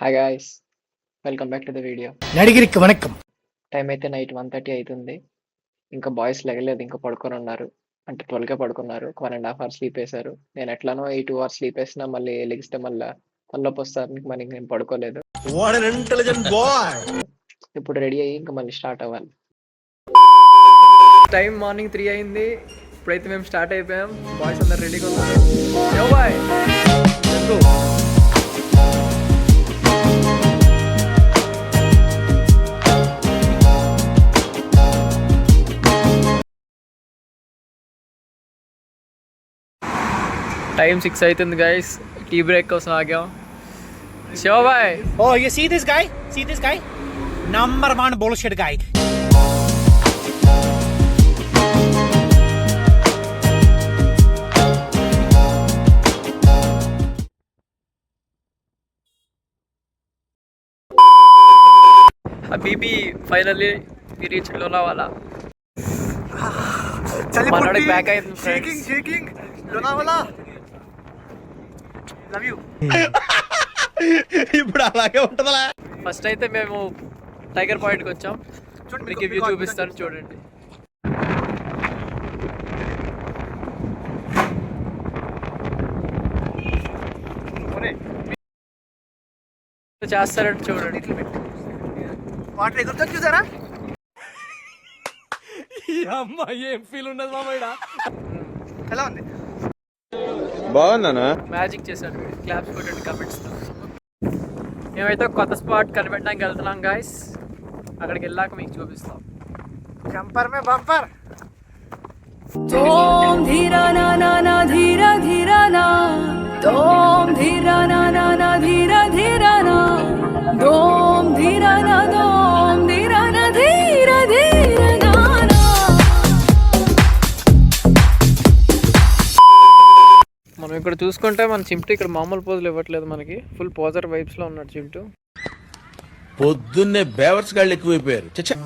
Hi guys, welcome back to the video. నడిగిరికి వణకం. Time అయితే నైట్ 1:30 అవుతుంది. ఇంకా బాయ్స్ లెగలేదు, ఇంకా పడుకొని ఉన్నారు. అంటే 12కే పడుకున్నారు. 1.5 అవర్స్ స్లీప్ వేశారు. నేను ఎట్లానో ఈ 2 అవర్స్ స్లీప్ వేసినా మళ్ళీ లెగిస్తే మళ్ళీ తలనొప్పి వస్తుంది, మరి నేను పడుకోలేదు. ఇప్పుడు రెడీ అయ్యి ఇంకా మళ్ళీ స్టార్ట్ అవ్వాలి. టైం మార్నింగ్ 3 అయింది. ఇప్పుడైతే మేము స్టార్ట్ అయిపోయాం. బాయ్స్ అందరు రెడీగా ఉన్నారు. యో బాయ్, లెట్స్ గో. టైం 6 అవుతుంది గైస్. టీ బ్రేక్ కోసం ఆగాం. Shiva boy. Oh, you see this guy? See this guy? Number one bullshit guy. Habibi, finally we reached Lonavala. మనోడికి బ్యాక్ అయింది friends. shaking. Lonavala. Love you. ఇప్పుడు అలాగే ఉంటుందా? First అయితే మేము టైగర్ పాయింట్కి వచ్చాం. మీకు వ్యూ చూపిస్తాను, చూడండి. చేస్తారంటే చూడండి. వాటర్ ఎగురుతుంది చూసారా? అమ్మా ఏం ఫీల్ ఉన్నది మామయ్య. ఎలా ఉంది? బాగుందనా? మ్యాజిక్ చేశాడు. క్లాప్స్ కొట్టండి కమెంట్స్. మేమైతే కొత్త స్పాట్ కనిపెట్టడానికి వెళ్తున్నాం గాయస్. అక్కడికి వెళ్ళాక మీకు చూపిస్తాం. జంపర్ మే బంపర్. తోం ధీరా నా నా నా ధీరా ధీరా నా, తోం ధీరా నా నా నా ధీరా ధీరా నా, దోం ధీరా నా దోం ధీరా నా ధీరా ధీరా నా నా. మనం ఇక్కడ చూసుకుంటే మన చింటూ ఇక్కడ మామూలు పోజులు ఇవ్వట్లేదు మనకి. ఫుల్ పోజర్ వైబ్స్ లో ఉన్నాడు చింటూ. పొద్దున్నే బేవర్స్ గాళ్ళు ఎక్కువైపోయారు. చచ్చా,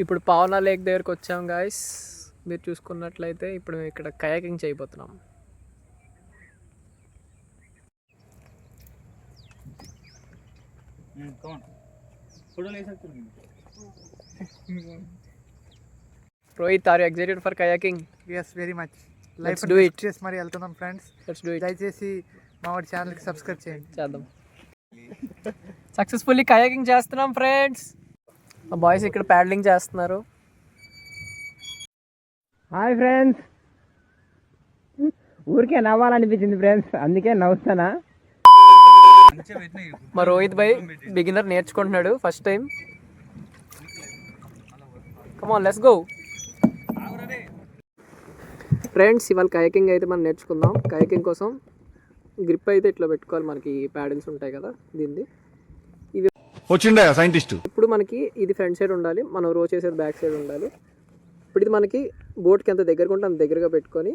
ఇప్పుడు పావనా లేక్ దగ్గరకు వచ్చాం గాయస్. మీరు చూసుకున్నట్లయితే ఇప్పుడు మేము ఇక్కడ కయాకింగ్ చేయబోతున్నాం. Rohit, are you excited for kayaking? yes very much. Let's life do it. చేసి మరి వెళ్తున్నాం ఫ్రెండ్స్. Let's do it. దయచేసి మా వాడి ఛానల్ కి సబ్స్క్రైబ్ చేయండి. చేద్దాం. సక్సెస్ఫుల్లీ కయాకింగ్ చేస్తున్నాం ఫ్రెండ్స్. మా బాయ్స్ ఇక్కడ ప్యాడ్లింగ్ చేస్తున్నారు. హాయ్ ఫ్రెండ్స్, ఊరికే నవ్వాలనిపించింది ఫ్రెండ్స్, అందుకే నవ్వుతానా. మా రోహిత్ భాయ్ బిగినర్ నేర్చుకుంటున్నాడు first time. Come on let's go friends. ఇవాళ కయాకింగ్ అయితే మనం నేర్చుకుందాం. కయాకింగ్ కోసం గ్రిప్ అయితే ఇట్లా పెట్టుకోవాలి. మనకి ప్యాడిల్స్ ఉంటాయి కదా, దీన్ని వచ్చిండే సైంటిస్ట్. ఇప్పుడు మనకి ఇది ఫ్రంట్ సైడ్ ఉండాలి, మనం రో చేసేది బ్యాక్ సైడ్ ఉండాలి. ఇప్పుడు ఇది మనకి బోట్కి ఎంత దగ్గరగా ఉంటే అంత దగ్గరగా పెట్టుకొని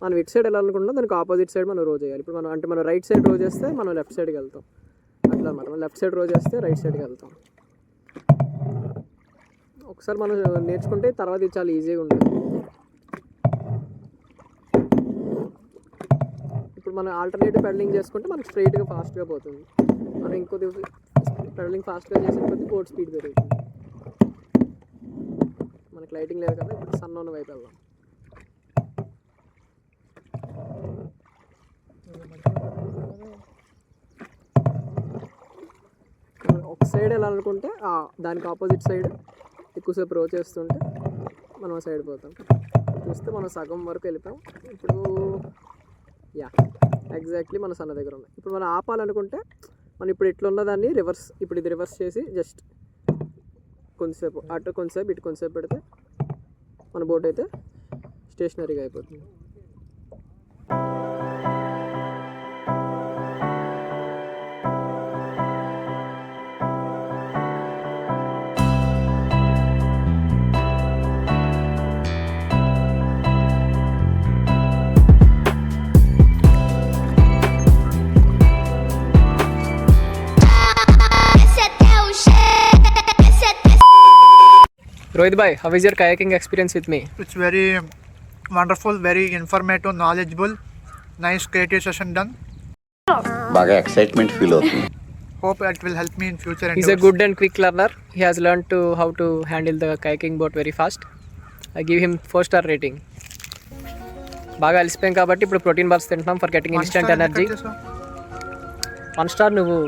మనం ఇటు సైడ్ వెళ్ళాలనుకుంటున్నాం, దానికి ఆపోజిట్ సైడ్ మనం రో చేయాలి. ఇప్పుడు మనం అంటే మనం రైట్ సైడ్ రో చేస్తే మనం లెఫ్ట్ సైడ్కి వెళ్తాం. అట్లా అనమాట. మనం లెఫ్ట్ సైడ్ రో చేస్తే రైట్ సైడ్కి వెళ్తాం. ఒకసారి మనం నేర్చుకుంటే తర్వాత ఇది చాలా ఈజీగా ఉంటుంది. ఇప్పుడు మనం ఆల్టర్నేటివ్ పెడలింగ్ చేసుకుంటే మనకి స్ట్రైట్గా ఫాస్ట్గా పోతుంది. మనం ఇంకొద్ది పెడలింగ్ ఫాస్ట్గా చేసిన కొద్ది బోట్ స్పీడ్ పెరుగుతుంది. మనకి లైటింగ్ లేదు కదా, ఇప్పుడు సన్ ఉన్న వైపు వెళ్దాం. ఒక సైడ్ వెళ్ళాలనుకుంటే దానికి ఆపోజిట్ సైడ్ ఎక్కువసేపు రో చేస్తుంటే మనం సైడ్ పోతాం. చూస్తే మనం సగం వరకు వెళ్ళిపోయాం. ఇప్పుడు ఎగ్జాక్ట్లీ మన సన్న దగ్గర ఉన్నాయి. ఇప్పుడు మనం ఆపాలనుకుంటే మనం ఇప్పుడు ఇట్లున్న దాన్ని రివర్స్, ఇప్పుడు ఇది రివర్స్ చేసి జస్ట్ కొంతసేపు అటు కొంతసేపు ఇటు కొంతసేపు పెడితే మన బోట్ అయితే స్టేషనరీగా అయిపోతుంది. Rohit bhai, how is your kayaking experience with me? It's very wonderful, very informative, knowledgeable, nice creative session done. బాగా ఎక్సైట్మెంట్ ఫీల్ అవుతుంది. Hope it will help me in future He's a endeavors. good and quick learner. He has learned to how to handle the kayaking boat very fast. I give him 4-star rating. బాగా అలసిపోయాం కాబట్టి ఇప్పుడు protein bars తింటున్నాం for getting One instant star energy. ఎందుకు చేసావ్? 1 star నువ్వు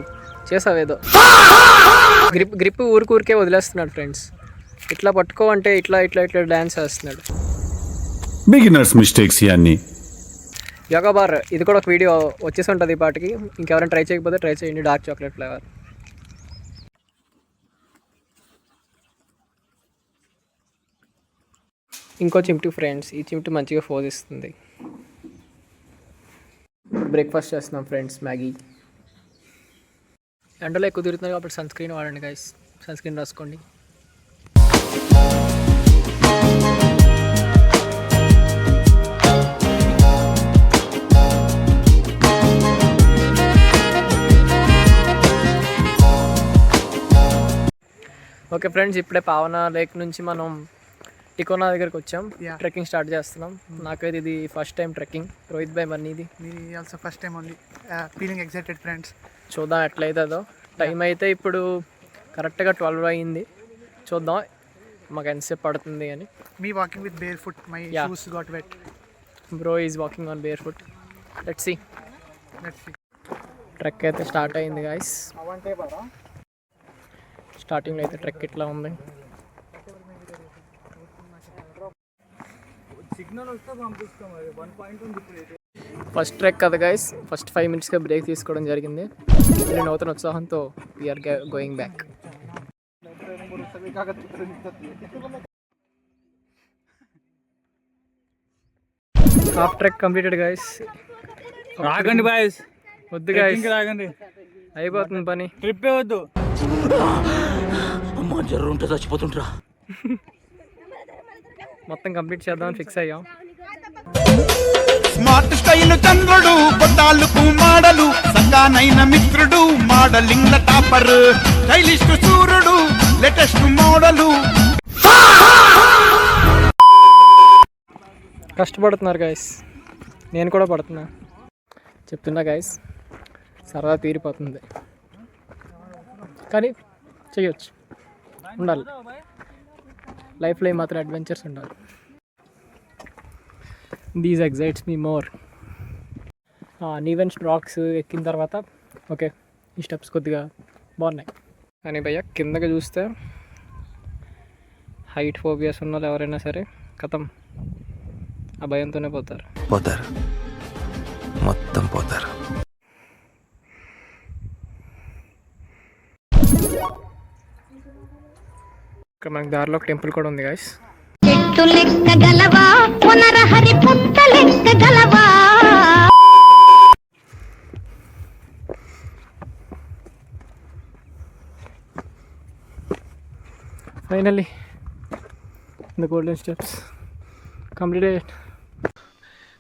చేసావేదో. Grip ఊరికే వదిలేస్తున్నాడు friends. ఇట్లా పట్టుకో అంటే ఇట్లా డ్యాన్స్ చేస్తున్నాడు. బిగినర్స్ మిస్టేక్స్ ఇవన్నీ. యోగా బార్ ఇది కూడా ఒక వీడియో వచ్చేసి ఉంటుంది ఈ పాటికి. ఇంకెవరైనా ట్రై చేయకపోతే ట్రై చేయండి, డార్క్ చాక్లెట్ ఫ్లేవర్. ఇంకో చిమ్టి ఫ్రెండ్స్, ఈ చిమ్టి మంచిగా ఫోజ్ ఇస్తుంది. బ్రేక్ఫాస్ట్ చేస్తున్నాం ఫ్రెండ్స్, మ్యాగీ. ఎండలో ఎక్కువ తిరుగుతున్నారు కాబట్టి సన్ స్క్రీన్ వాడండి గైస్, సన్ స్క్రీన్ రాసుకోండి. ఓకే ఫ్రెండ్స్, ఇప్పుడే పావన లేక్ నుంచి మనం టికోనా దగ్గరికి వచ్చాం. Yeah. ట్రెక్కింగ్ స్టార్ట్ చేస్తున్నాం. నాకైతే ఇది ఫస్ట్ టైం ట్రెక్కింగ్. రోహిత్ భాయ్ మరి ఇది Me also first time only. Feeling excited, friends. చూద్దాం ఎట్లయితుందో. టైం అయితే ఇప్పుడు కరెక్ట్గా 12 అయింది. చూద్దాం మాకు ఎంతసేపు పడుతుంది అని. Me walking with barefoot, my Yeah. shoes got wet. Bro is walking on barefoot. Let's see. Let's see. Trek అయితే స్టార్ట్ అయింది గాయస్. స్టార్టింగ్లో అయితే ట్రెక్ ఇట్లా ఉంది. ఫస్ట్ ట్రెక్ కదా గైస్, ఫస్ట్ 5 minutesగా బ్రేక్ తీసుకోవడం జరిగింది. నేను నూతన ఉత్సాహంతో we're going back. Half trek completed guys. రాగండి బాయ్స్, వద్దు గైస్, రాగండి, అయిపోతుంది పని. ట్రిప్పే వద్దు. అమ్మా జర్రు ఉంటే చచ్చిపోతుంటరా. మొత్తం కంప్లీట్ చేద్దామని ఫిక్స్ అయ్యాం. స్మార్ట్ స్టైల్ చంద్రుడు పొట్టాలకు మాడలు సగానైన మిత్రుడు మోడలింగ్ టాపర్ స్టైలిష్ సూర్యుడు లేటెస్ట్ మోడలు. కష్టపడుతున్నారు గైస్, నేను కూడా పడుతున్నా. చెప్తున్నా గైస్, సరదా తీరిపోతుంది కానీ చెయ్యొచ్చు, ఉండాలి లైఫ్లో మాత్రం అడ్వెంచర్స్ ఉండాలి. These excites me more. Uneven rocks ఎక్కిన తర్వాత ఓకే, ఈ స్టెప్స్ కొద్దిగా బాగున్నాయి కానీ భయ్య కిందకి చూస్తే హైట్ ఫోబియాస్ ఉన్న వాళ్ళు ఎవరైనా సరే కథం ఆ భయంతోనే పోతారు. మొత్తం పోతారు. ఇక్కడ మనకి దారిలో ఒక టెంపుల్ కూడా ఉంది గైస్. చెట్టు లెక్క గలవా పునరహరి పుట్ట లెక్క గలవా. Finally the golden steps completed.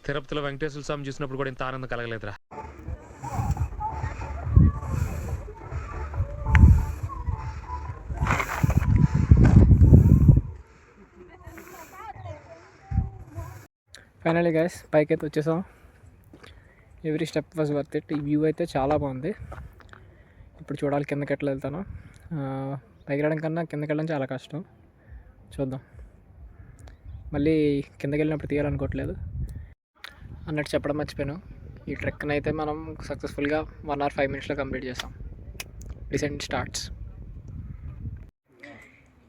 తిరుపతిలో వెంకటేశ్వర స్వామి చూసినప్పుడు కూడా ఇంత ఆనందం కలగలేదురా. ఫైనల్లీ గైస్ పైకి అయితే వచ్చేసాం. Every step was worth it. ఈ వ్యూ అయితే చాలా బాగుంది. ఇప్పుడు చూడాలి కిందకి ఎట్లా వెళ్తాను. పైకి వెళ్ళడం కన్నా కిందకి వెళ్ళడం చాలా కష్టం. చూద్దాం, మళ్ళీ కిందకి వెళ్ళినప్పుడు తీయాలనుకోవట్లేదు. అన్నట్టు చెప్పడం మర్చిపోయాను, ఈ ట్రెక్ని అయితే మనం సక్సెస్ఫుల్గా 1 hour 5 minutesలో కంప్లీట్ చేసాం. Descent starts.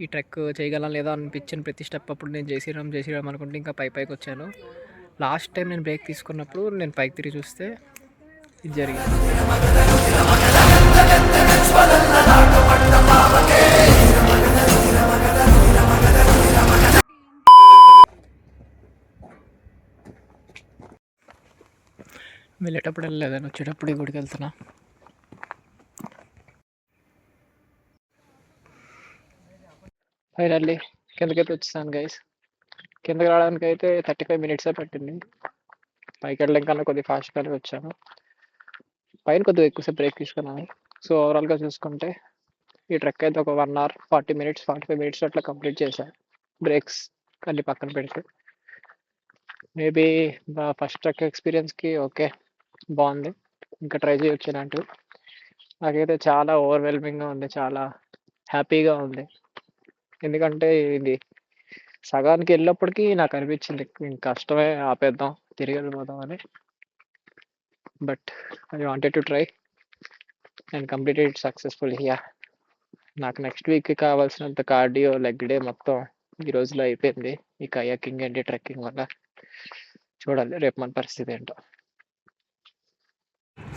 ఈ ట్రెక్ చేయగలం లేదా అనిపించిన ప్రతి స్టెప్ అప్పుడు నేను చేసిరాం అనుకుంటే ఇంకా పైకి వచ్చాను. లాస్ట్ టైం నేను బ్రేక్ తీసుకున్నప్పుడు నేను పైకి తిరిగి చూస్తే ఇది జరిగింది. వెళ్ళేటప్పుడు వెళ్ళలేదని వచ్చేటప్పుడు ఈ గుడికి వెళ్తున్నా. ఫైనల్లీ కిందకైతే వచ్చేసాను గైస్. కిందకి రావడానికి అయితే 35 minutes పట్టింది. పైకి వెళ్ళడం కన్నా కొద్దిగా ఫాస్ట్గానే వచ్చాను. పైన కొద్దిగా ఎక్కువసేపు బ్రేక్ తీసుకున్నాను. సో ఓవరాల్గా చూసుకుంటే ఈ ట్రెక్ అయితే ఒక 1 hour 40 minutes 45 minutes అట్లా కంప్లీట్ చేశాను. బ్రేక్స్ అన్ని పక్కన పెడితే. మేబీ ఫస్ట్ ట్రక్ ఎక్స్పీరియన్స్కి ఓకే, బాగుంది, ఇంకా ట్రై చేయొచ్చు ఇలాంటివి. నాకైతే చాలా ఓవర్వెల్మింగ్గా ఉంది, చాలా హ్యాపీగా ఉంది. ఎందుకంటే ఇది సగానికి వెళ్ళినప్పటికీ నాకు అనిపించింది ఇంక కష్టమే, ఆపేద్దాం, తిరిగి వెళ్ళిపోదాం అని. But I wanted to try and completed it successful. Yeah, నాకు నెక్స్ట్ వీక్కి కావాల్సినంత కార్డియో లెగ్ డే మొత్తం ఈ రోజులో అయిపోయింది ఈ కయాకింగ్ అండ్ ట్రెక్కింగ్ వల్ల. చూడాలి రేపు మన పరిస్థితి ఏంటో.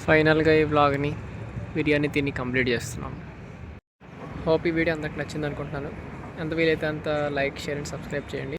ఫైనల్గా ఈ వ్లాగ్ని బిర్యానీ తిని కంప్లీట్ చేస్తున్నాం. హోప్ ఈ వీడియో అందరికి నచ్చింది అనుకుంటున్నాను. ఎంత వీలైతే అంత లైక్, షేర్ అండ్ సబ్స్క్రైబ్ చేయండి.